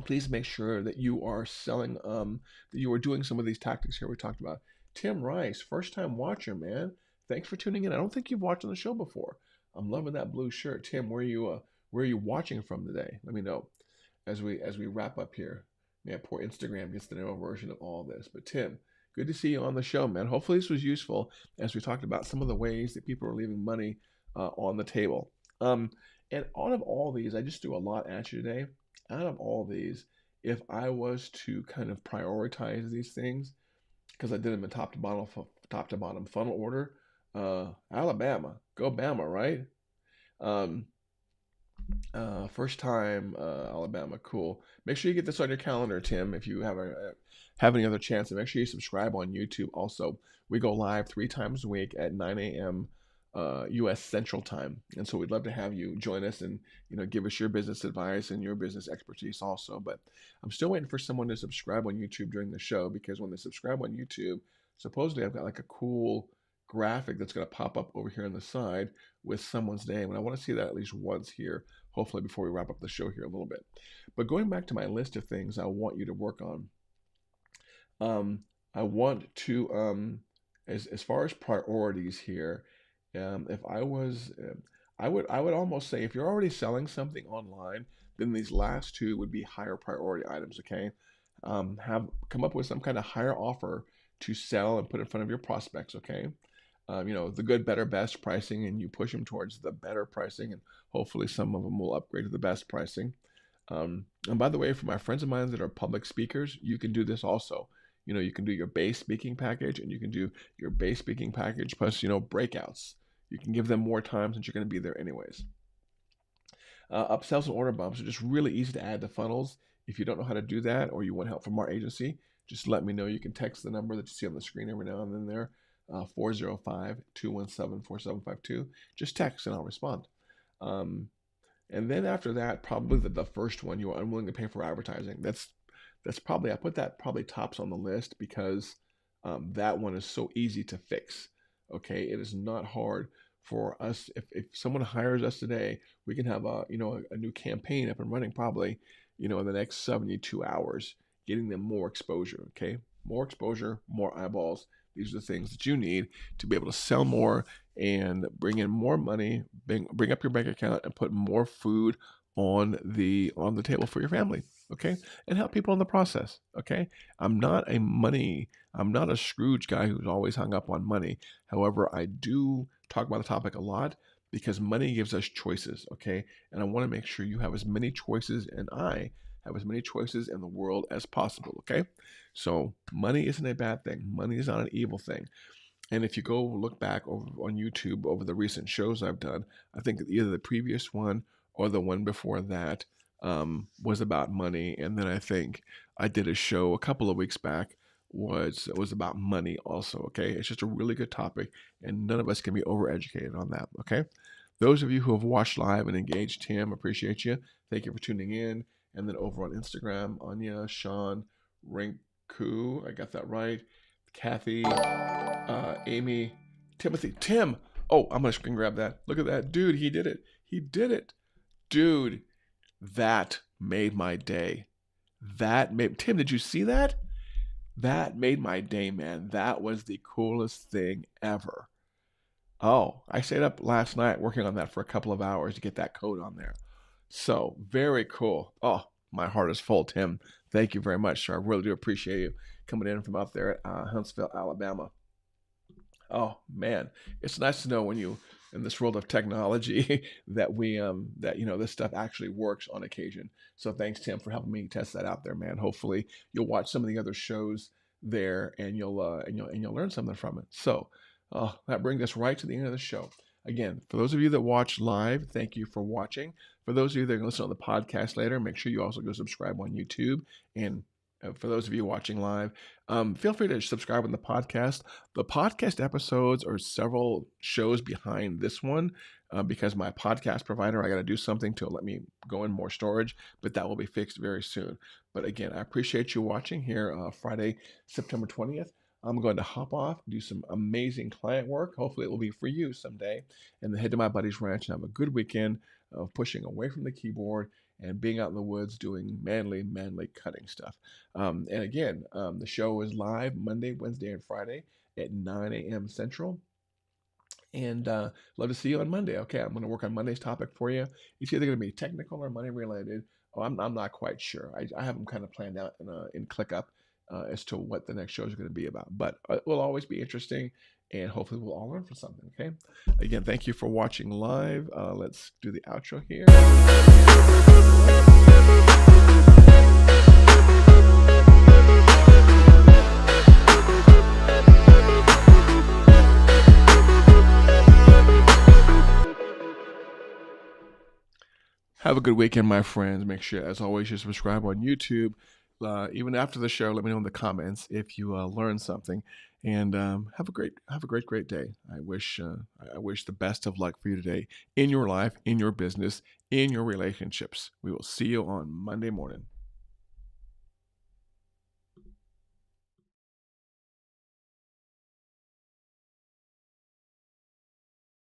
A: Please make sure that you are selling, that you are doing some of these tactics here we talked about. Tim Rice, first time watcher, man. Thanks for tuning in. I don't think you've watched on the show before. I'm loving that blue shirt. Tim, where are you watching from today? Let me know as we wrap up here. Yeah, poor Instagram gets the narrow version of all this. But Tim, good to see you on the show, man. Hopefully this was useful as we talked about some of the ways that people are leaving money on the table. And out of all these, I just threw a lot at you today. Out of all these, if I was to kind of prioritize these things, because I did them in top to bottom funnel order, Alabama, go Bama, right? Um, First time Alabama, cool. Make sure you get this on your calendar, Tim. If you have any other chance, and make sure you subscribe on YouTube. Also, we go live 3 times a week at 9 a.m. U.S. Central Time, and so we'd love to have you join us and give us your business advice and your business expertise also. But I'm still waiting for someone to subscribe on YouTube during the show because when they subscribe on YouTube, supposedly I've got like a cool graphic that's going to pop up over here on the side with someone's name. And I want to see that at least once here, hopefully before we wrap up the show here a little bit. But going back to my list of things I want you to work on, um, I want to, as far as priorities here, if I was, I would almost say if you're already selling something online, then these last two would be higher priority items. Okay, have come up with some kind of higher offer to sell and put in front of your prospects. Okay, the good, better, best pricing, and you push them towards the better pricing, and hopefully some of them will upgrade to the best pricing. And by the way, for my friends of mine that are public speakers, you can do this also. You can do your base speaking package, and you can do your base speaking package plus, breakouts. You can give them more time since you're going to be there anyways. Upsells and order bumps are just really easy to add to funnels. If you don't know how to do that or you want help from our agency, just let me know. You can text the number that you see on the screen every now and then there, 405-217-4752. Just text and I'll respond. And then after that, probably the first one, you are unwilling to pay for advertising. That's probably, I put that probably tops on the list because that one is so easy to fix. Okay, it is not hard for us. If someone hires us today, we can have a new campaign up and running probably in the next 72 hours, getting them more exposure. Okay, more exposure, more eyeballs. These are the things that you need to be able to sell more and bring in more money, bring up your bank account, and put more food on the table for your family. Okay, and help people in the process. Okay, I'm not a Scrooge guy who's always hung up on money. However, I do talk about the topic a lot because money gives us choices. Okay, and I want to make sure you have as many choices, and I have as many choices in the world as possible. Okay, so money isn't a bad thing. Money is not an evil thing. And if you go look back over on YouTube over the recent shows I've done, I think either the previous one or the one before that was about money. And then I think I did a show a couple of weeks back was about money also. Okay, it's just a really good topic, and none of us can be overeducated on that. Okay, those of you who have watched live and engaged Tim, appreciate you. Thank you for tuning in. And then over on Instagram, Anya, Sean, Rinku, I got that right. Kathy, Amy, Timothy, Tim. Oh, I'm gonna grab that. Look at that, dude. He did it. He did it, dude. That made my day. Tim. Did you see that? That made my day, man. That was the coolest thing ever. Oh, I stayed up last night working on that for a couple of hours to get that code on there. So very cool. Oh, my heart is full, Tim. Thank you very much, sir. I really do appreciate you coming in from out there at Huntsville, Alabama. Oh man, it's nice to know when you in this world of technology that this stuff actually works on occasion. So thanks, Tim, for helping me test that out there, man. Hopefully you'll watch some of the other shows there and you'll learn something from it. So that brings us right to the end of the show. Again, for those of you that watch live, thank you for watching. For those of you that are going to listen on the podcast later, make sure you also go subscribe on YouTube. And for those of you watching live, feel free to subscribe on the podcast. The podcast episodes are several shows behind this one because my podcast provider, I got to do something to let me go in more storage, but that will be fixed very soon. But again, I appreciate you watching here Friday, September 20th. I'm going to hop off, do some amazing client work. Hopefully it will be for you someday. And then head to my buddy's ranch and have a good weekend of pushing away from the keyboard and being out in the woods doing manly cutting stuff. And again, the show is live Monday, Wednesday, and Friday at 9 a.m. Central. And love to see you on Monday. Okay, I'm going to work on Monday's topic for you. It's either going to be technical or money related. Oh, I'm not quite sure. I have them kind of planned out in ClickUp as to what the next shows are going to be about. But it will always be interesting, and hopefully we'll all learn from something. Okay. Again, thank you for watching live. Let's do the outro here. Have a good weekend, my friends. Make sure, as always, you subscribe on YouTube. Even after the show, let me know in the comments if you learned something. And have a great day. I wish the best of luck for you today in your life, in your business, in your relationships. We will see you on Monday morning.